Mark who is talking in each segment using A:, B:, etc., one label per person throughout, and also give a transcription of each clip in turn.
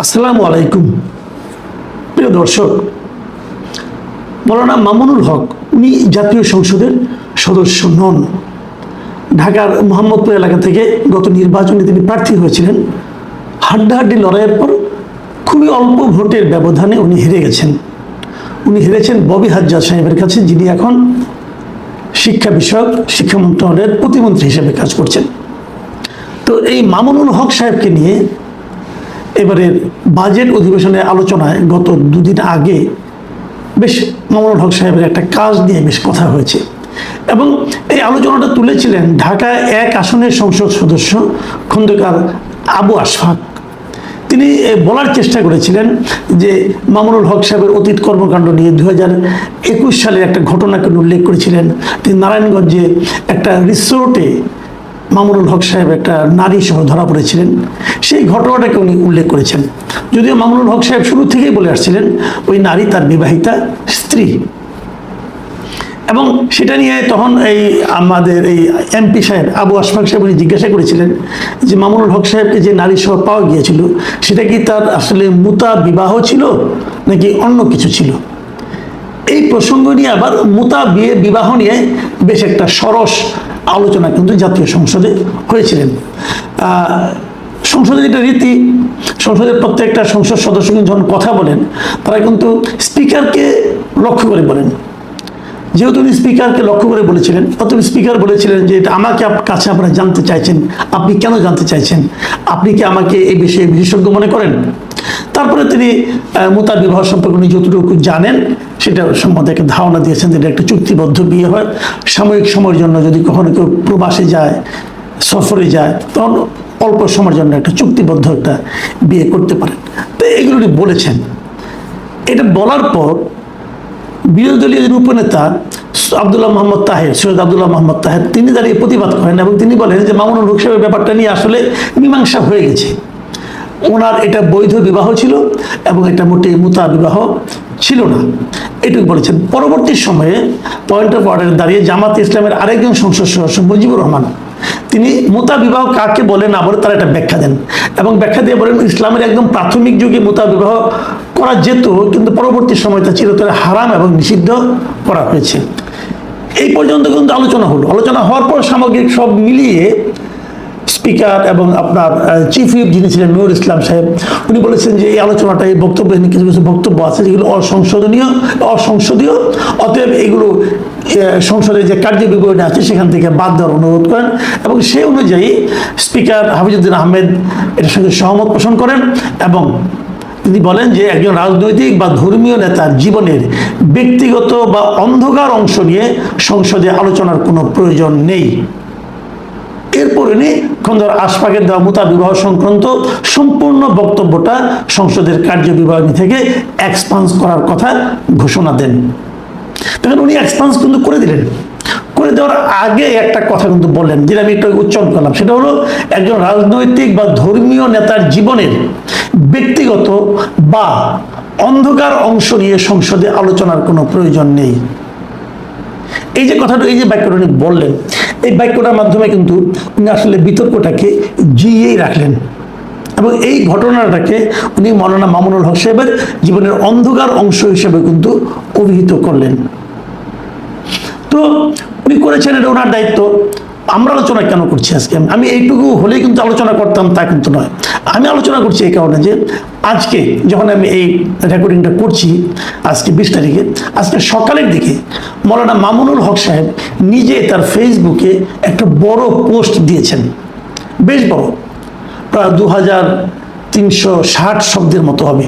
A: আসসালামু আলাইকুম প্রিয় দর্শক, মৌলানা মামুনুল হক উনি জাতীয় সংসদের সদস্য নন। ঢাকার মোহাম্মদপুর এলাকা থেকে গত নির্বাচনে তিনি প্রার্থী হয়েছিলেন। হাড্ডাহাড্ডি লড়াইয়ের পর খুবই অল্প ভোটের ব্যবধানে উনি হেরে গেছেন। উনি হেরেছেন ববি হাজ্জাজ সাহেবের কাছে, যিনি এখন শিক্ষা বিষয়ক শিক্ষা মন্ত্রণালয়ের প্রতিমন্ত্রী হিসেবে কাজ করছেন। তো এই মামুনুল হক সাহেবকে নিয়ে এবারের বাজেট অধিবেশনের আলোচনায় গত দুদিন আগে বেশ মামুনুল হক সাহেবের একটা কাজ নিয়ে বেশ কথা হয়েছে এবং এই আলোচনাটা তুলেছিলেন ঢাকা 1 আসনের সংসদ সদস্য খন্দকার আবু আশফাক। তিনি বলার চেষ্টা করেছিলেন যে মামুনুল হক সাহেবের অতীত কর্মকাণ্ড নিয়ে 2021 সালের একটা ঘটনাকে উল্লেখ করেছিলেন। তিনি নারায়ণগঞ্জে একটা রিসোর্টে মামুনুল হক সাহেব একটা নারী সহ ধরা পড়েছিলেন, সেই ঘটনাটাকে উনি উল্লেখ করেছেন। যদিও মামুনুল হক সাহেব শুরু থেকেই বলে আসছিলেন ওই নারী তার বিবাহিতা স্ত্রী, এবং সেটা নিয়ে তখন আমাদের এমপি সাহেব আবু আশফাক সাহেব উনি জিজ্ঞাসা করেছিলেন যে মামুনুল হক সাহেবকে যে নারী সহ পাওয়া গিয়েছিল সেটা কি তার আসলে মুতা বিবাহ ছিল নাকি অন্য কিছু ছিল। এই প্রসঙ্গ নিয়ে আবার মুতা বিবাহ নিয়ে বেশ একটা সরস আলোচনা কিন্তু জাতীয় সংসদে হয়েছিলেন। সংসদের যেটা রীতি, সংসদের প্রত্যেকটা সংসদ সদস্য কিন্তু যখন কথা বলেন তারা কিন্তু স্পিকারকে লক্ষ্য করে বলেন। যেহেতু উনি স্পিকারকে লক্ষ্য করে বলেছিলেন, অতএব স্পিকার বলেছিলেন যে এটা আমাকে কাছে আপনারা জানতে চাইছেন, আপনি কেন জানতে চাইছেন, আপনি কি আমাকে এই বিষয়ে বিশেষজ্ঞ মনে করেন। তারপরে তিনি মুতা বিবাহ সম্পর্কে উনি যতটুকু জানেন সেটা সম্বন্ধে একটা ধারণা দিয়েছেন যে এটা একটা চুক্তিবদ্ধ বিয়ে হয়, সাময়িক সময়ের জন্য যদি কখনো কেউ প্রবাসে যায়, সফরে যায়, তখন অল্প সময়ের জন্য একটা চুক্তিবদ্ধ একটা বিয়ে করতে পারেন। তো এগুলো উনি বলেছেন। এটা বলার পর বিরোধী দলীয় উপনেতা আব্দুল্লাহ মোহাম্মদ তাহের, সৈয়দ আব্দুল্লাহ মোহাম্মদ তাহের, তিনি দাঁড়িয়ে প্রতিবাদ করেন এবং তিনি বলেন যে মামুনুল হক সাহেবের ব্যাপারটা নিয়ে আসলে মীমাংসা হয়ে গেছে। ওনার এটা বৈধ বিবাহ ছিল এবং এটা মোটেই মুতা বিবাহ ছিল না, এটুকু বলেছেন। পরবর্তী সময়ে পয়েন্ট অফ অর্ডারে দাঁড়িয়ে জামাত ইসলামের আরেকজন সংসদ সদস্য মুজিবুর রহমান, তিনি মুতা বিবাহ কাকে বলে না বলে তারা একটা ব্যাখ্যা দেন এবং ব্যাখ্যা দিয়ে বলেন ইসলামের একদম প্রাথমিক যুগে মুতা বিবাহ করা যেত, কিন্তু পরবর্তী সময় তা চিরতরে হারাম এবং নিষিদ্ধ করা হয়েছে। এই পর্যন্ত কিন্তু আলোচনা হওয়ার পর সামগ্রিক সব মিলিয়ে স্পিকার এবং আপনার চিফ হুইপ যিনি ছিলেন নূর ইসলাম সাহেব, উনি বলেছেন যে এই আলোচনাটা, এই বক্তব্যে কিছু কিছু বক্তব্য আছে যেগুলো অসংসদীয়, অতএব এগুলো সংসদের যে কার্যবিবরণী আছে সেখান থেকে বাদ দেওয়ার অনুরোধ করেন এবং সেই অনুযায়ী স্পিকার হাফিজউদ্দিন আহমেদ এটার সঙ্গে সহমত পোষণ করেন এবং তিনি বলেন যে একজন রাজনৈতিক বা ধর্মীয় নেতার জীবনের ব্যক্তিগত বা অন্ধকার অংশ নিয়ে সংসদে আলোচনার কোনো প্রয়োজন নেই। এরপর উনি খন্দকার আশফাকের দেওয়া মুতা বিবাহ সংক্রান্ত সম্পূর্ণ বক্তব্যটা সংসদের কার্যবিবরণী থেকে এক্সপান্স করার কথা ঘোষণা দেন। তখন উনি এক্সপান্স কিন্তু করে দিলেন। করে দেওয়ার আগে একটা কথা কিন্তু বললেন, যেটা আমি একটু উচ্চারণ করলাম, সেটা হলো একজন রাজনৈতিক বা ধর্মীয় নেতার জীবনের ব্যক্তিগত বা অন্ধকার অংশ নিয়ে সংসদে আলোচনার কোনো প্রয়োজন নেই। এই যে কথাটা, এই যে বাক্যটা উনি বললেন, এই বাক্যটার মাধ্যমে কিন্তু উনি আসলে বিতর্কটাকে জিইয়েই রাখলেন এবং এই ঘটনাটাকে উনি মৌলানা মামুনুল হক সাহেবের জীবনের অন্ধকার অংশ হিসেবে কিন্তু অভিহিত করলেন। তো উনি করেছেন, এটা ওনার দায়িত্ব। আমরা আলোচনা কেন করছি আজকে? আমি এইটুকু হলেই কিন্তু আলোচনা করতাম তা কিন্তু নয়। আমি আলোচনা করছি এই কারণে যে আজকে যখন আমি এই রেকর্ডিংটা করছি, আজকে 20 তারিখে, আজকে সকালের দিকে মৌলানা মামুনুল হক সাহেব নিজে তার ফেসবুকে একটা বড় পোস্ট দিয়েছেন, বেশ বড়, প্রায় 2360 শব্দের মতো হবে,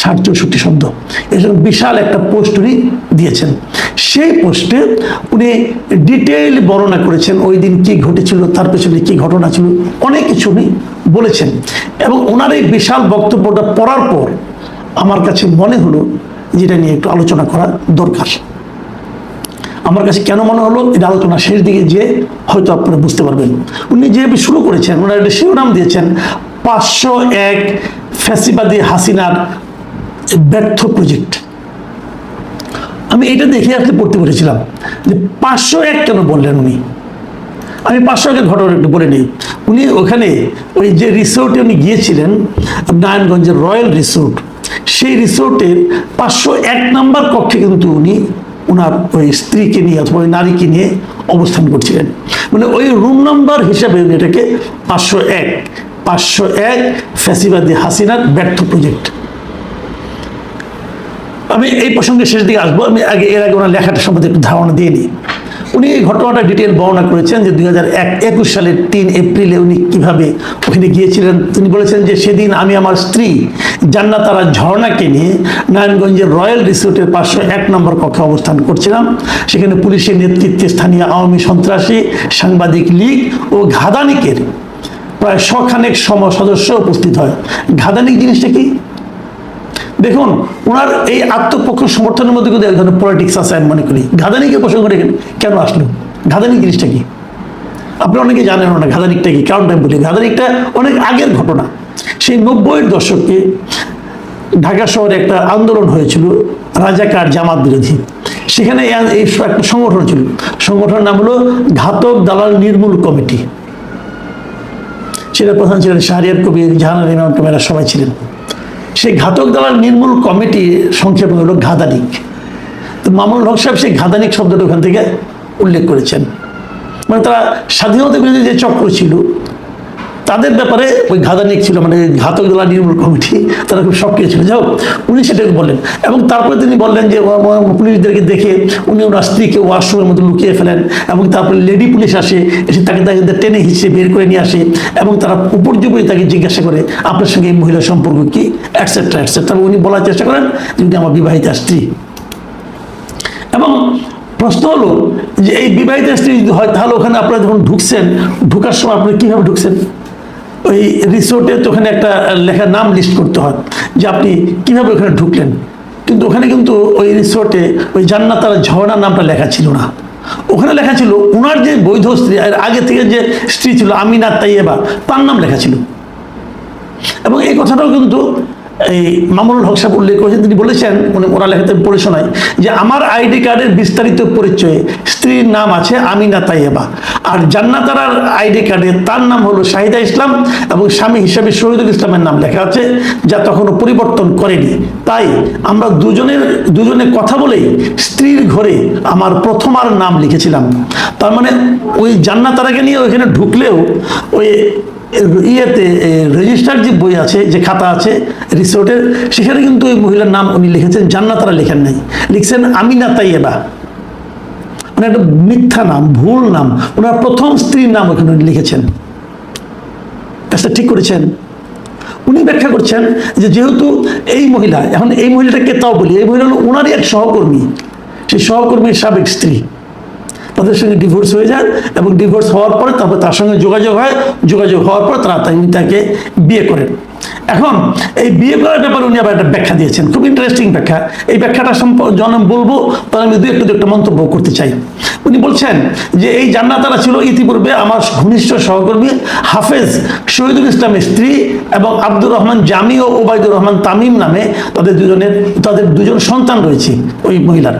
A: 60-64 শব্দ, এরকম বিশাল একটা পোস্ট উনি দিয়েছেন। সেই পোস্টে উনি ডিটেইল বর্ণনা করেছেন ওই দিন কি ঘটেছিল, তার পেছনে কি ঘটনা ছিল, অনেক কিছু উনি বলেছেন এবং ওনার এই বিশাল বক্তব্যটা পড়ার পর আমার কাছে মনে হলো যেটা নিয়ে একটু আলোচনা করা দরকার। আমার কাছে কেন মনে হলো, এটা আলোচনা শেষ দিকে যেয়ে হয়তো আপনারা বুঝতে পারবেন। উনি যেভাবে শুরু করেছেন, ওনার একটা শিরোনাম দিয়েছেন 501 ফ্যাসিবাদী হাসিনার ব্যর্থ প্রজেক্ট। আমি এটা দেখে আসলে পড়তে পেরেছিলাম যে 501 কেন বললেন উনি। আমি 500 আগের ঘটনা একটু বলে নিই। উনি ওখানে ওই যে রিসোর্টে উনি গিয়েছিলেন, নারায়ণগঞ্জের রয়্যাল রিসোর্ট, সেই রিসোর্টের 501 নম্বর কক্ষে কিন্তু উনি ওনার ওই স্ত্রীকে নিয়ে অথবা ওই নারীকে নিয়ে অবস্থান করছিলেন। মানে ওই রুম নাম্বার হিসাবে উনি এটাকে 501 ফ্যাসিবাদী হাসিনার ব্যর্থ প্রজেক্ট। আমি এই প্রসঙ্গে শেষ দিকে আসবো, আমি এর আগে ওনার লেখাটা সম্বন্ধে একটু ধারণা দিয়ে নিই। উনি এই ঘটনাটা ডিটেল বর্ণনা করেছেন যে 2021 সালের 3 এপ্রিলে উনি কিভাবে ওখানে গিয়েছিলেন। তিনি বলেছেন যে সেদিন আমি আমার স্ত্রী জান্নাতারা ঝর্ণাকে নিয়ে নারায়ণগঞ্জের রয়্যাল রিসোর্টের 501 নম্বর কক্ষে অবস্থান করছিলাম। সেখানে পুলিশের নেতৃত্বে স্থানীয় আওয়ামী সন্ত্রাসী, সাংবাদিক লীগ ও ঘাদানিকের প্রায় 100 খানেক সদস্য উপস্থিত হয়। ঘাদানিক জিনিসটা কি? দেখুন, ওনার এই আত্মপক্ষ সমর্থনের মধ্যে কিন্তু এক ধরনের পলিটিক্স আছে আমি মনে করি। ঘাদানিকে প্রসঙ্গ রেখে কেন আসলো? ঘাদানিক জিনিসটা কি আপনি অনেকে জানেন না। ঘাদানিকটা কি? কারণ আমি বলি, ঘাদানিকটা অনেক আগের ঘটনা। সেই 90-এর দশকে ঢাকা শহরে একটা আন্দোলন হয়েছিল রাজাকার জামাত বিরোধী। সেখানে এই একটা সংগঠন ছিল, সংগঠনের নাম হলো ঘাতক দালাল নির্মূল কমিটি। সেটা প্রধান ছিলেন শাহরিয়ার কবির, জাহানারা ইমাম, এরা সবাই ছিলেন। সেই ঘাতক দালাল নির্মূল কমিটি সংক্ষেপ হলো ঘাদানিক। তো মামুনুল হক সাহেব সেই ঘাদানিক শব্দটা ওখান থেকে উল্লেখ করেছেন। মানে তারা স্বাধীনতা বিরোধী যে চক্র ছিল তাদের ব্যাপারে ওই ঘাদানিক ছিল, মানে ঘাতক দালাল নির্মূল কমিটি, তারা খুব সক্রিয় ছিল। যাই হোক, উনি সেটাকে বললেন এবং তারপরে তিনি বললেন যে পুলিশদেরকে দেখে উনি ওনার স্ত্রীকে ওয়াশরুমের মধ্যে লুকিয়ে ফেলেন এবং তারপরে লেডি পুলিশ আসে, এসে তাকে টেনে হিঁচড়ে বের করে নিয়ে আসে এবং তারা উপর্যুপরি তাকে জিজ্ঞাসা করে আপনার সঙ্গে এই মহিলার সম্পর্ক কি, অ্যাটসেট্রা অ্যাটসেট্রা। উনি বলার চেষ্টা করেন যে উনি আমার বিবাহিতা স্ত্রী। এবং প্রশ্ন হলো যে এই বিবাহিত স্ত্রী যদি হয় তাহলে ওখানে আপনারা যখন ঢুকছেন, ঢুকার সময় আপনি কীভাবে ঢুকছেন? ওই রিসোর্টে তো ওখানে একটা লেখা নাম লিস্ট করতে হয় যে আপনি কীভাবে ওখানে ঢুকলেন। কিন্তু ওখানে কিন্তু ওই রিসোর্টে ওই জান্নাতারা ঝর্ণার নামটা লেখা ছিল না। ওখানে লেখা ছিল ওনার যে বৈধ স্ত্রী, আর আগে থেকে যে স্ত্রী ছিল আমিনা তাইয়েবা, তার নাম লেখা ছিল। এবং এই কথাটাও কিন্তু এই মামুনুল হক সাহেব উল্লেখ করেছেন। তিনি বলেছেন, ওরা লেখাতে পড়ে শোনায় যে আমার আইডি কার্ডের বিস্তারিত পরিচয়ে স্ত্রীর নাম আছে আমিনা তাইয়েবা, আর জান্নাতারার আইডি কার্ডে তার নাম হলো শাহিদা ইসলাম এবং স্বামী হিসাবে শহীদুল ইসলামের নাম লেখা আছে, যা তখনও পরিবর্তন করেনি। তাই আমরা দুজনে কথা বলেই স্ত্রীর ঘরে আমার প্রথমার নাম লিখেছিলাম। তার মানে ওই জান্নাতারাকে নিয়ে ওইখানে ঢুকলেও ওই ইয়েতে রেজিস্টার যে বই আছে, যে খাতা আছে রিসোর্টের, সেখানে কিন্তু ওই মহিলার নাম উনি লিখেছেন, জান্নাতারা লেখেন নাই, লিখছেন আমিনা তাইয়েবা। মানে একটা মিথ্যা নাম, ভুল নাম, ওনার প্রথম স্ত্রীর নাম ওখানে উনি লিখেছেন। কাজটা ঠিক করেছেন। উনি ব্যাখ্যা করছেন যে যেহেতু এই মহিলা, এখন এই মহিলাটাকে তাও বলি, এই মহিলা হলো ওনারই এক সহকর্মী, সেই সহকর্মীর সাবেক স্ত্রী। তাদের সঙ্গে ডিভোর্স হয়ে যায় এবং ডিভোর্স হওয়ার পরে তারপর তার সঙ্গে যোগাযোগ হয়, যোগাযোগ হওয়ার পর তাকে বিয়ে করেন। এখন এই বিয়ে করার ব্যাপারে উনি আবার একটা ব্যাখ্যা দিয়েছেন, খুব ইন্টারেস্টিং ব্যাখ্যা। এই ব্যাখ্যাটা যখন বলবো তাহলে আমি দু একটা মন্তব্য করতে চাই। উনি বলছেন যে এই জান্নাতারা ছিল ইতিপূর্বে আমার ঘনিষ্ঠ সহকর্মী হাফেজ শহীদুল ইসলামের স্ত্রী এবং আব্দুর রহমান জামি ও ওবায়দুর রহমান তামিম নামে তাদের দুজন সন্তান রয়েছে ওই মহিলার।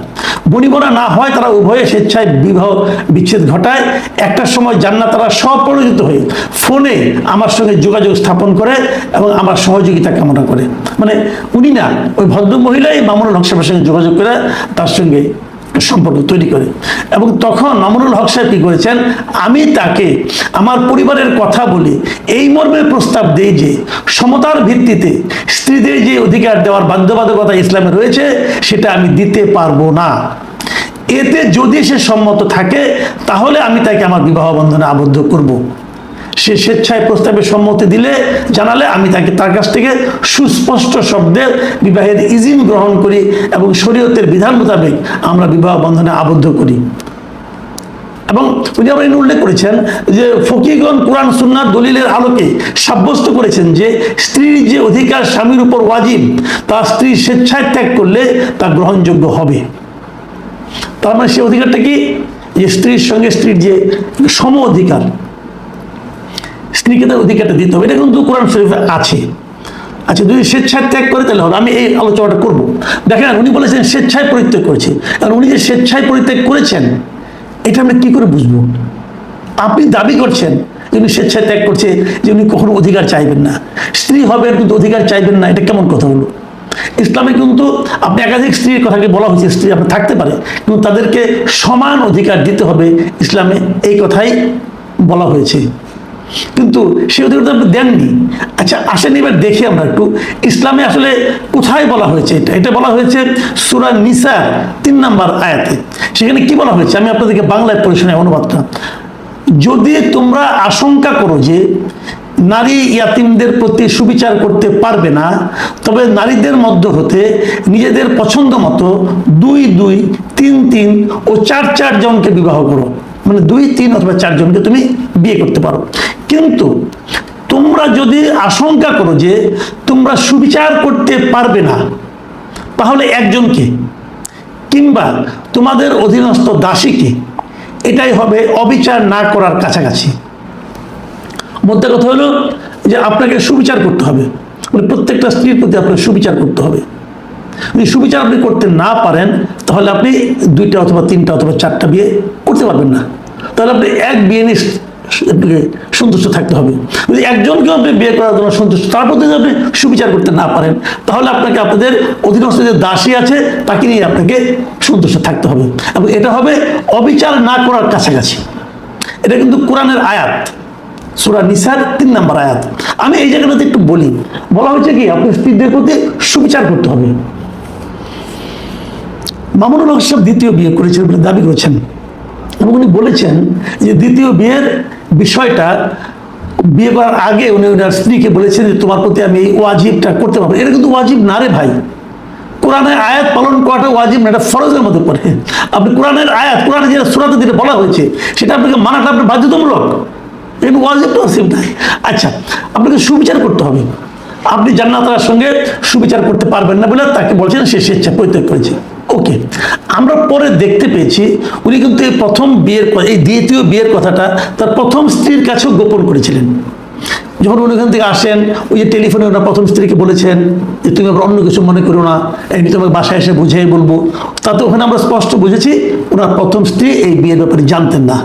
A: বনিবনা না হয় তারা উভয়ে স্বেচ্ছায় বিবাহ বিচ্ছেদ ঘটায়। একটা সময় জান্নাতারা স্বপরিচিত হয়ে ফোনে আমার সঙ্গে যোগাযোগ স্থাপন করে এবং আমার সহযোগিতা কামনা করে। মানে উনি না, ওই ভদ্র মহিলাই মামুনুল হক সাহেবের সঙ্গে যোগাযোগ করে তার সঙ্গে সম্পর্ক তৈরি করে। এবং তখন মামুনুল হক সাহেব কি করেছেন, আমি তাকে আমার পরিবারের কথা বলে এই মর্মে প্রস্তাব দেই যে সমতার ভিত্তিতে স্ত্রীদের যে অধিকার দেওয়ার বাধ্যবাধকতা ইসলামে রয়েছে সেটা আমি দিতে পারবো না। এতে যদি সে সম্মত থাকে তাহলে আমি তাকে আমার বিবাহ বন্ধনে আবদ্ধ করব। সে স্বেচ্ছায় প্রস্তাবে সম্মতি জানালে আমি তার কাছ থেকে সুস্পষ্ট শব্দের বিবাহের ইজিন গ্রহণ করি এবং শরীয়তের বিধান মোতাবেক আমরা বিবাহ বন্ধনে আবদ্ধ করি। এবং উনি আবার উল্লেখ করেছেন যে ফকিহগণ কোরআন সুন্নাহ দলিলের আলোকে সাব্যস্ত করেছেন যে স্ত্রীর যে অধিকার স্বামীর উপর ওয়াজিব তা স্ত্রী স্বেচ্ছায় ত্যাগ করলে তা গ্রহণযোগ্য হবে। তার মানে সে অধিকারটা কি, যে স্ত্রীর সঙ্গে স্ত্রীর যে সম অধিকার, স্ত্রীকে তার অধিকারটা দিতে হবে, এটা কিন্তু কোরআন শরীফে আছে। আচ্ছা, যদি স্বেচ্ছায় ত্যাগ করে তাহলে হবে। আমি এই আলোচনাটা করবো। দেখেন, উনি বলেছেন স্বেচ্ছায় পরিত্যাগ করেছে, কারণ উনি যে স্বেচ্ছায় পরিত্যাগ করেছেন এটা আমরা কি করে বুঝবো? আপনি দাবি করছেন যে উনি স্বেচ্ছায় ত্যাগ করছে, যে উনি কখনো অধিকার চাইবেন না, স্ত্রী হবেন কিন্তু অধিকার চাইবেন না, এটা কেমন কথা হলো? ইসলামে কিন্তু আপনি একাধিক স্ত্রীর কথাকে বলা হয়েছে, স্ত্রী আপনার থাকতে পারে কিন্তু তাদেরকে সমান অধিকার দিতে হবে, ইসলামে এই কথাই বলা হয়েছে, কিন্তু সে অধিকার আপনি দেননি। আচ্ছা আসেন এবার দেখি আমরা একটু ইসলামে আসলে কোথায় বলা হয়েছে। এটা বলা হয়েছে সূরা নিসা 3 নম্বর আয়াতে। সেখানে কি বলা হয়েছে আমি আপনাদেরকে বাংলায় পড়ে শোনাই অনুবাদটা। যদি তোমরা আশঙ্কা করো যে নারী ইয়াতিমদের প্রতি সুবিচার করতে পারবে না, তবে নারীদের মধ্য হতে নিজেদের পছন্দ মতো 2, 2, 3, 3 ও 4, 4 জনকে বিবাহ করো। মানে 2, 3 অথবা 4 জনকে তুমি বিয়ে করতে পারো। কিন্তু তোমরা যদি আশঙ্কা করো যে তোমরা সুবিচার করতে পারবে না, তাহলে একজনকে কিংবা তোমাদের অধীনস্থ দাসীকে, এটাই হবে অবিচার না করার কাছাকাছি। মধ্যে কথা হলো যে আপনাকে সুবিচার করতে হবে, মানে প্রত্যেকটা স্ত্রীর প্রতি আপনাকে সুবিচার করতে হবে। যদি সুবিচার আপনি করতে না পারেন তাহলে আপনি 2টা অথবা 3টা অথবা 4টা বিয়ে করতে পারবেন না। তাহলে আপনি এক বিয়ে নিয়ে সন্তুষ্ট থাকতে হবে। যদি একজনকে আপনি বিয়ে করার জন্য সন্তুষ্ট, তারপর যদি আপনি সুবিচার করতে না পারেন, তাহলে আপনাকে আপনাদের অধীনস্থ যে দাসী আছে তাকে নিয়ে আপনাকে সন্তুষ্ট থাকতে হবে, এবং এটা হবে অবিচার না করার কাছাকাছি। এটা কিন্তু কোরআনের আয়াত, সূরা নিসার 3 নম্বর আয়াত। আমি এই জায়গাটাতে একটু বলা হয়েছে কি আপনি স্ত্রীদের প্রতি সুবিচার করতে হবে। মামুনুল হক সাহেব দ্বিতীয় বিয়ে করেছেন বলে দাবি করেছেন, এবং উনি বলেছেন যে দ্বিতীয় বিয়ের বিষয়টা বিয়ে করার আগে উনি ওনার স্ত্রীকে বলেছেন যে তোমার প্রতি আমি এই ওয়াজিবটা করতে পারবো। এটা কিন্তু ওয়াজিব না রে ভাই, কোরআনের আয়াত পালন করাটা ওয়াজিব না, এটা ফরজের মধ্যে পড়ে। আপনি কোরআনের আয়াত, কোরআনে যে সূরাতে যেটা বলা হয়েছে সেটা আপনাকে মানাটা আপনার বাধ্যতামূলক, এটা ওয়াজিব তো ওয়াজিব নাই। আচ্ছা আপনাকে সুবিচার করতে হবে, আপনি জান্নাতের সঙ্গে সুবিচার করতে পারবেন না বলে তাকে বলছেন সে স্বেচ্ছা পরিত্যাগ করেছে। ওকে, আমরা পরে দেখতে পেয়েছি উনি কিন্তু এই প্রথম বিয়ের, এই দ্বিতীয় বিয়ের কথাটা তার প্রথম স্ত্রীর কাছেও গোপন করেছিলেন। যখন উনি ওখান থেকে আসেন, ওই যে টেলিফোনে ওনার প্রথম স্ত্রীকে বলেছেন যে তুমি আবার অন্য কিছু মনে করো না, এমনি তোমার বাসায় এসে বুঝিয়ে বলবো। তাতে ওখানে আমরা স্পষ্ট বুঝেছি ওনার প্রথম স্ত্রী এই বিয়ের ব্যাপারে জানতেন না,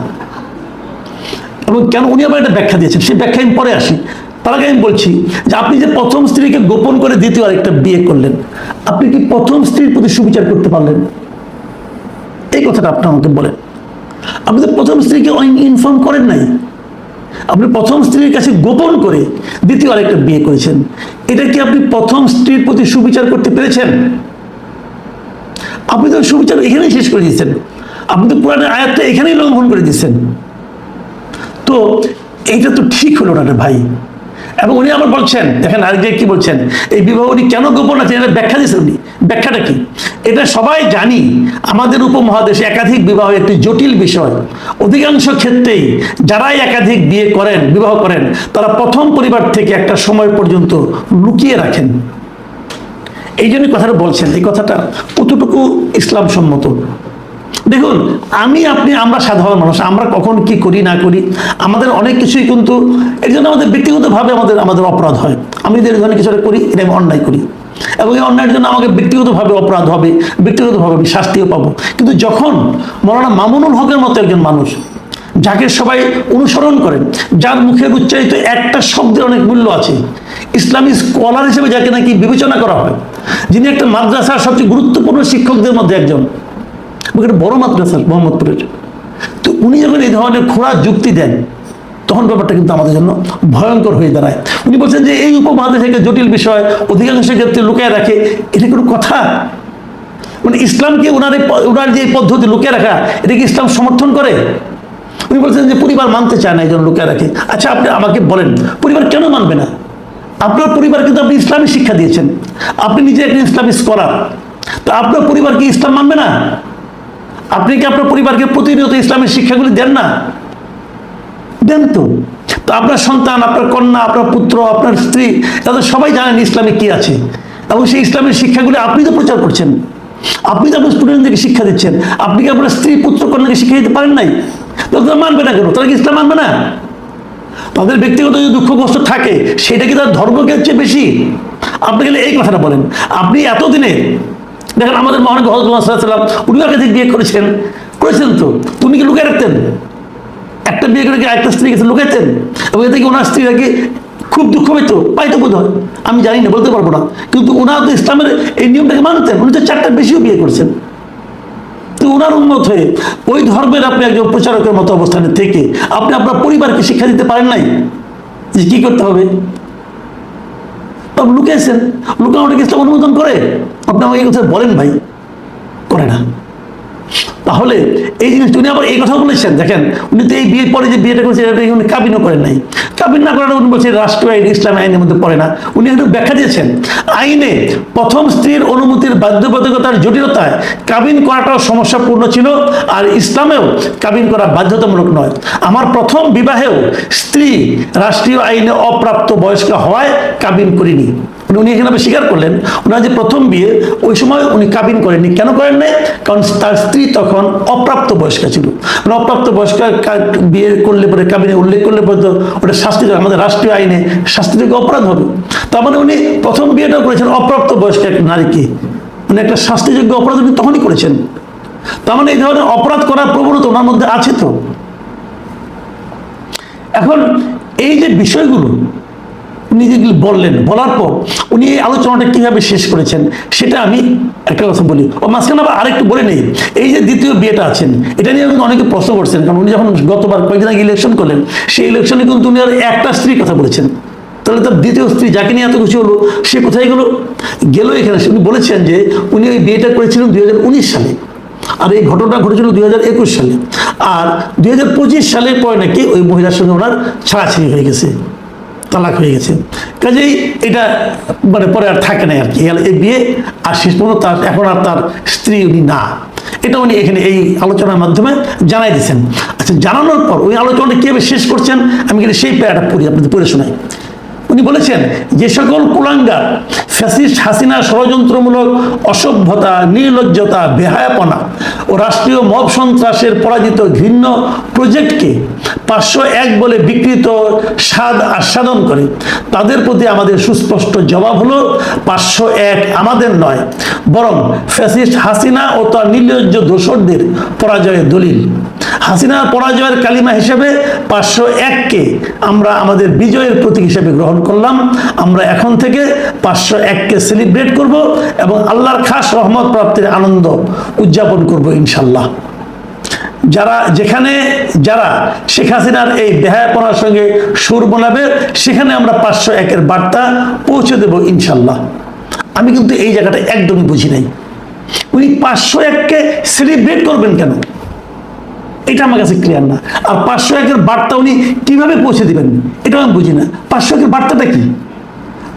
A: এবং কেন উনি আবার এটা ব্যাখ্যা দিয়েছেন সেই ব্যাখ্যা আমি পরে আসি। তার আগে আমি বলছি যে আপনি যে প্রথম স্ত্রীকে গোপন করে দ্বিতীয় আরেকটা বিয়ে করলেন, আপনি কি প্রথম স্ত্রীর প্রতি সুবিচার করতে পারলেন? এই কথাটা আপনি আমাকে বলেন। আপনি তো প্রথম স্ত্রীকে ইনফর্ম করেন নাই, আপনি প্রথম স্ত্রীর কাছে গোপন করে দ্বিতীয় আরেকটা বিয়ে করেছেন। এটা কি আপনি প্রথম স্ত্রীর প্রতি সুবিচার করতে পেরেছেন? আপনি তো সুবিচার এখানেই শেষ করে দিয়েছেন, আপনি তো কোরআনের আয়াতটা এখানেই লঙ্ঘন করে দিয়েছেন। তো এইটা তো ঠিক হলো না রে ভাই। এবং উনি আবার বলছেন, দেখেন আরেক কি বলছেন, এই বিবাহ উনি কেন গোপন আছে এটা ব্যাখ্যা দিয়েছেন উনি। ব্যাখ্যাটা কি? এটা সবাই জানি আমাদের উপমহাদেশে একাধিক বিবাহ একটি জটিল বিষয়। অধিকাংশ ক্ষেত্রেই যারাই একাধিক বিয়ে করেন, বিবাহ করেন, তারা প্রথম পরিবার থেকে একটা সময় পর্যন্ত লুকিয়ে রাখেন। এই জন্য কথাটা বলছেন, এই কথাটা কতটুকু ইসলাম সম্মত। দেখুন আমি আপনি আমরা সাধারণ মানুষ, আমরা কখন কি করি না করি আমাদের অনেক কিছুই কিন্তু এর জন্য আমাদের ব্যক্তিগতভাবে আমাদের অপরাধ হয়। আমি যদি ধরনের কিছু করি এটা আমি অন্যায় করি, এবং এই অন্যায়ের জন্য আমাকে ব্যক্তিগতভাবে অপরাধ হবে, ব্যক্তিগতভাবে আমি শাস্তিও পাবো। কিন্তু যখন মৌলানা মামুনুল হকের মতো একজন মানুষ, যাকে সবাই অনুসরণ করেন, যার মুখের উচ্চারিত একটা শব্দের অনেক মূল্য আছে, ইসলামী স্কলার হিসেবে যাকে নাকি বিবেচনা করা হয়, যিনি একটা মাদ্রাসার সবচেয়ে গুরুত্বপূর্ণ শিক্ষকদের মধ্যে একজন, বড় মাদ্রাসা মোহাম্মদপুরের, তো উনি যখন এই ধরনের খোঁড়া যুক্তি দেন তখন ব্যাপারটা কিন্তু আমাদের জন্য ভয়ঙ্কর হয়ে দাঁড়ায়। উনি বলছেন যে এই উপমহাদেশে একটা জটিল বিষয় অধিকাংশ ক্ষেত্রে লুকিয়ে রাখে, এটা কোনো কথা? মানে ইসলামকে ওনার যে পদ্ধতি লুকিয়ে রাখা, এটা কি ইসলাম সমর্থন করে? উনি বলছেন যে পরিবার মানতে চায় না এই জন্য লুকিয়ে রাখে। আচ্ছা আপনি আমাকে বলেন পরিবার কেন মানবে না? আপনার পরিবার কিন্তু আপনি ইসলামী শিক্ষা দিয়েছেন, আপনি নিজে একজন ইসলামী স্কলার, তো আপনার পরিবার কি ইসলাম মানবে না? আপনি কি আপনার পরিবারকে প্রতিনিয়ত ইসলামের শিক্ষাগুলি দেন না? দেন তো। তো আপনার সন্তান, আপনার কন্যা, আপনার পুত্র, আপনার স্ত্রী, তাদের সবাই জানেন ইসলামে কি আছে, এবং সেই ইসলামের শিক্ষাগুলি আপনি তো প্রচার করছেন, আপনি তো আপনার স্টুডেন্টদেরকে শিক্ষা দিচ্ছেন। আপনি কি আপনার স্ত্রী, পুত্র, কন্যাকে শিক্ষা দিতে পারেন নাই? তারা মানবে না কেন? তারা কি ইসলাম মানবে না? তাদের ব্যক্তিগত যদি দুঃখ কষ্ট থাকে সেটা কি তার ধর্মকে চেয়ে বেশি? আপনি গেলে এই কথাটা বলেন। আপনি এতদিনে দেখেন আমাদের মহানবী হযরত মুহাম্মদ সাল্লাল্লাহু আলাইহি ওয়াসাল্লাম উনি একাধিক বিয়ে করেছেন তো, তুমি কি লুকিয়ে রাখতেন? একটা বিয়ে করে একটা স্ত্রী কাছে লুকাইতেন, এবং এতে কি ওনার স্ত্রীরা কি খুব দুঃখ পেত, পাইতো বোধ হয়, আমি জানি না, বলতে পারবো না, কিন্তু ওনার তো ইসলামের এই নিয়মটাকে মানতেন, উনি তো 4টার বেশিও বিয়ে করেছেন। তো ওনার উন্মত হয়ে ওই ধর্মের আপনি একজন প্রচারকের মতো অবস্থানে থেকে আপনি আপনার পরিবারকে শিক্ষা দিতে পারেন নাই যে কি করতে হবে? তবে লুকিয়েছেন, লুকানোটাকে ইসলাম অনুমোদন করে? আপনি আমাকে এই কথা বলেন ভাই, করে না। তাহলে এই জিনিস উনি আবার এই কথা বলেছেন, দেখেন উনি তো এই বিয়ের পরে যে বিয়েটা করেছেন এটা উনি কাবিনও করেন নাই, কাবিন না করাটা উনি বলছেন রাষ্ট্রীয় আইন, ইসলামী আইনের মধ্যে পড়ে না। উনি একটু ব্যাখ্যা দিয়েছেন, আইনে প্রথম স্ত্রীর অনুমতির বাধ্যবাধকতার জটিলতায় কাবিন করাটাও সমস্যাপূর্ণ ছিল, আর ইসলামেও কাবিন করা বাধ্যতামূলক নয়। আমার প্রথম বিবাহেও স্ত্রী রাষ্ট্রীয় আইনে অপ্রাপ্ত বয়স্ক হওয়ায় কাবিন করিনি। উনি এখানে স্বীকার করলেন ওনার যে প্রথম বিয়ে ওই সময় উনি কাবিন করেননি। কেন করেন নাই? কারণ তার স্ত্রী তখন অপ্রাপ্ত বয়স্কা ছিল। অপ্রাপ্ত বয়স্ক বিয়ে করলে পরে, কাবিনে উল্লেখ করলে পরে তো ওটা শাস্তিযোগ্য, আমাদের রাষ্ট্রীয় আইনে শাস্তিযোগ্য অপরাধ হবে। তার মানে উনি প্রথম বিয়েটা করেছেন অপ্রাপ্ত বয়স্ক এক নারীকে, মানে একটা শাস্তিযোগ্য অপরাধ উনি তখনই করেছেন। তার মানে এই ধরনের অপরাধ করার প্রবণতা ওনার মধ্যে আছে। তো এখন এই যে বিষয়গুলো উনি যেগুলো বললেন, বলার পর উনি এই আলোচনাটা কিভাবে শেষ করেছেন সেটা আমি একটা কথা বলি। ও মাঝখানে আবার আরেকটু বলে নেই, এই যে দ্বিতীয় বিয়েটা আছেন এটা নিয়ে কিন্তু অনেকে প্রশ্ন করছেন, কারণ উনি যখন গতবার কয়েকদিন আগে ইলেকশন করলেন সেই ইলেকশনে কিন্তু উনি আর একটা স্ত্রীর কথা বলেছেন। তাহলে তার দ্বিতীয় স্ত্রী যাকে নিয়ে এত কিছু হলো সে কোথায় গেল এখানে? উনি বলেছেন যে উনি ওই বিয়েটা করেছিলেন 2019 সালে, আর এই ঘটনা ঘটেছিল 2021 সালে, আর 2025 সালের পরে নাকি ওই মহিলার সঙ্গে ওনার ছাড়াছাড়ি হয়ে গেছে, তালাক হয়ে গেছে। কাজেই এটা মানে পরে আর থাকে না আর কি, এই বিয়ে আর শেষ পর্যন্ত তার এখন আর তার স্ত্রী উনি না, এটা উনি এখানে এই আলোচনার মাধ্যমে জানাই দিয়েছেন। আচ্ছা, জানানোর পর ওই আলোচনাটা কীভাবে শেষ করছেন আমি কিন্তু সেই প্যারাটা পড়ি, আপনাদের পড়ে শোনাই। উনি বলেছেন, যে সকল কুলাঙ্গার ফ্যাসিস্ট হাসিনার ষড়যন্ত্রমূলক অসভ্যতা, নির্লজ্জতা, বেহায়াপনা ও রাষ্ট্রীয় মব সন্ত্রাসের পরাজিত ঘৃণ্য প্রজেক্টকে 501 বলে বিকৃত স্বাদ আস্বাদন করে, তাদের প্রতি আমাদের সুস্পষ্ট জবাব হলো 501 আমাদের নয়, বরং ফ্যাসিস্ট হাসিনা ও তার নির্লজ্জ দোসরদের পরাজয়ের দলিল। হাসিনার পরাজয়ের কালিমা হিসেবে 501কে আমরা আমাদের বিজয়ের প্রতীক হিসেবে গ্রহণ করলাম। আমরা এখন থেকে 501কে সেলিব্রেট করব এবং আল্লাহর খাস রহমত প্রাপ্তির আনন্দ উদযাপন করব ইনশাল্লাহ। যারা শেখ হাসিনার এই বেহায়াপনার সঙ্গে সুর বোলাবে সেখানে আমরা 501-এর বার্তা পৌঁছে দেব ইনশাল্লাহ। আমি কিন্তু এই জায়গাটা একদমই বুঝি নাই, উনি 501-কে সেলিব্রেট করবেন কেন এটা আমার কাছে ক্লিয়ার না। আর 501-এর বার্তা উনি কিভাবে পৌঁছে দিবেন এটা আমি বুঝি না। 501-এর বার্তাটা কি?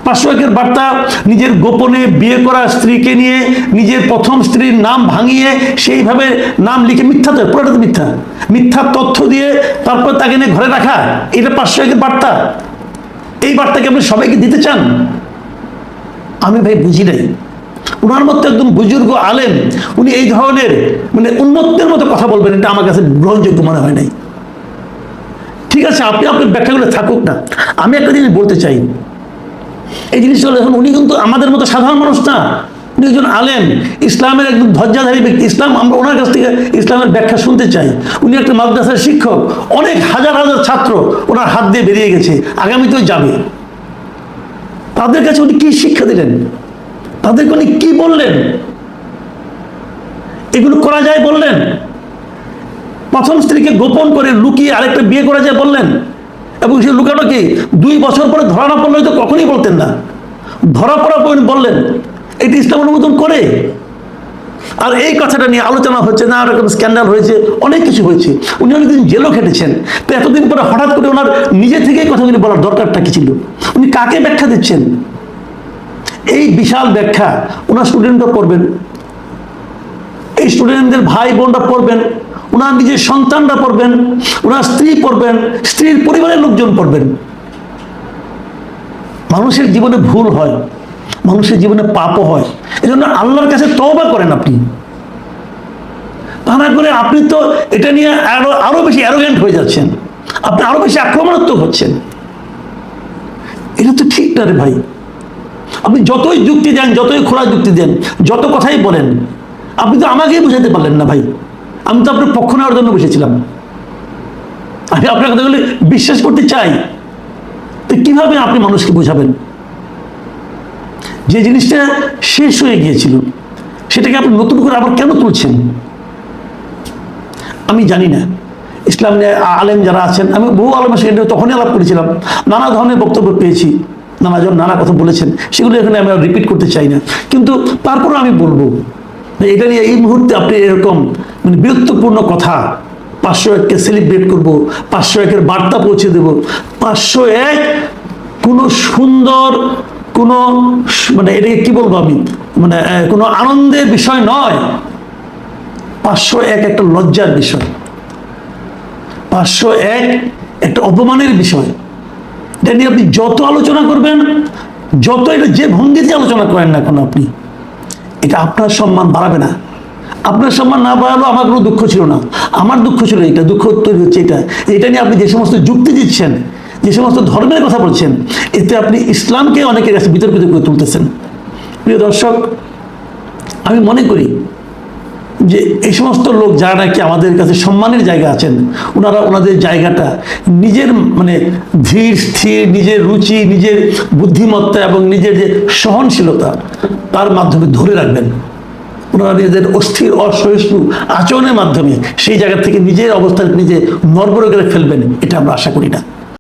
A: 501-এর বার্তা নিজের গোপনে বিয়ে করা স্ত্রীকে নিয়ে নিজের প্রথম স্ত্রীর নাম ভাঙিয়ে সেইভাবে নাম লিখে, মিথ্যা তো, পুরোটা তো মিথ্যা, মিথ্যা তথ্য দিয়ে তারপর তাকে নিয়ে ঘরে রাখা, এটা 501-এর বার্তা? এই বার্তাকে আপনি সবাইকে দিতে চান? আমি ভাই বুঝি নাই। ওনার মতো একদম বুজুর্গ আলেম উনি এই ধরনের মানে উন্মত্তের মতো কথা বলবেন, এটা আমার কাছে গ্রহণযোগ্য মনে হয় নাই। ঠিক আছে, আপনি আপনার ব্যাখ্যাগুলো থাকুক না, আমি একটা জিনিস বলতে চাই, এই জিনিসগুলো এখন উনি কিন্তু আমাদের মতো সাধারণ মানুষ না, উনি একজন আলেম, ইসলামের একদম ধ্বজাধারী ব্যক্তি। ইসলাম, আমরা ওনার কাছ থেকে ইসলামের ব্যাখ্যা শুনতে চাই। উনি একটা মাদ্রাসার শিক্ষক, অনেক হাজার হাজার ছাত্র ওনার হাত দিয়ে বেরিয়ে গেছে, আগামীতেও যাবে। তাদের কাছে উনি কি শিক্ষা দিলেন? তাদেরকে উনি কি বললেন? এগুলো করা যায় বললেন? প্রথম স্ত্রীকে গোপন করে লুকিয়ে আরেকটা বিয়ে করা যায় বললেন? এবং সে লুকানো কি 2 বছর পরে ধরা না পড়লে তো কখনই বলতেন না, ধরা পড়ার পর বললেন। এটি ইসলাম অনুমোদন করে? আর এই কথাটা নিয়ে আলোচনা হচ্ছে না, এরকম স্ক্যান্ডাল হয়েছে, অনেক কিছু হয়েছে, উনি অনেকদিন জেলও খেটেছেন। তো এতদিন পরে হঠাৎ করে ওনার নিজে থেকেই কথাগুলি বলার দরকারটা কি ছিল? উনি কাকে ব্যাখ্যা দিচ্ছেন? এই বিশাল ব্যাখ্যা ওনার স্টুডেন্টরা পড়বেন, এই স্টুডেন্টদের ভাই বোনরা পড়বেন, ওনার নিজের সন্তানরা পড়বেন, ওনার স্ত্রী পড়বেন, স্ত্রীর পরিবারের লোকজন পড়বেন। মানুষের জীবনে ভুল হয়, মানুষের জীবনে পাপও হয়, এজন্য আল্লাহর কাছে তওবা করেন আপনি। তা না করে আপনি তো এটা নিয়ে আরো বেশি অ্যারোগেন্ট হয়ে যাচ্ছেন, আপনি আরো বেশি আক্রমণাত্মক হচ্ছেন। এটা তো ঠিক না রে ভাই। আপনি যতই যুক্তি দেন, যতই খোলা যুক্তি দেন, যত কথাই বলেন, আপনি তো আমাকেই বুঝাতে পারলেন না ভাই। আমি তো আপনার পক্ষ নেওয়ার জন্য বসেছিলাম, আমি আপনার কথাগুলি বিশ্বাস করতে চাই। তো কিভাবে আপনি মানুষকে বোঝাবেন? যে জিনিসটা শেষ হয়ে গিয়েছিল সেটাকে আপনি নতুন করে আবার কেন তুলছেন? আমি জানি না। ইসলাম নিয়ে আলেম যারা আছেন, আমি বহু আলেমের সাথে তখনই আলাপ করেছিলাম, নানা ধরনের বক্তব্য পেয়েছি, নানাজন নানা কথা বলেছেন, সেগুলো এখানে আমি রিপিট করতে চাই না। কিন্তু তারপরে আমি বলবো এটা নিয়ে এই মুহূর্তে আপনি এরকম মানে বীরত্বপূর্ণ কথা, 501-কে সেলিব্রেট করব, 501-এর বার্তা পৌঁছে দেব। 501 কোনো সুন্দর কোনো মানে এটাকে কি বলবো আমি, মানে কোনো আনন্দের বিষয় নয়। 501 একটা লজ্জার বিষয়, 501 একটা অপমানের বিষয়। এটা নিয়ে আপনি যত আলোচনা করবেন, যত এটা যে ভঙ্গিতে আলোচনা করেন না কেন আপনি, এটা আপনার সম্মান বাড়াবে না। আপনার সম্মান না বাড়ালেও আমার কোনো দুঃখ ছিল না। আমার দুঃখ ছিল এটা, দুঃখ তৈরি হচ্ছে এটা নিয়ে আপনি যে সমস্ত যুক্তি দিচ্ছেন, যে সমস্ত ধর্মের কথা বলছেন, এতে আপনি ইসলামকে অনেকের কাছে বিতর্কিত করে তুলতেছেন। প্রিয় দর্শক, আমি মনে করি যে এই সমস্ত লোক যারা নাকি আমাদের কাছে সম্মানের জায়গা আছেন, ওনারা ওনাদের জায়গাটা নিজের মানে ধীর স্থির, নিজের রুচি, নিজের বুদ্ধিমত্তা এবং নিজের যে সহনশীলতা তার মাধ্যমে ধরে রাখবেন। ওনারা নিজেদের অস্থির অসহিষ্ণু আচরণের মাধ্যমে সেই জায়গা থেকে নিজের অবস্থান নিজে নড়বড়ে করে ফেলবেন, এটা আমরা আশা করি না।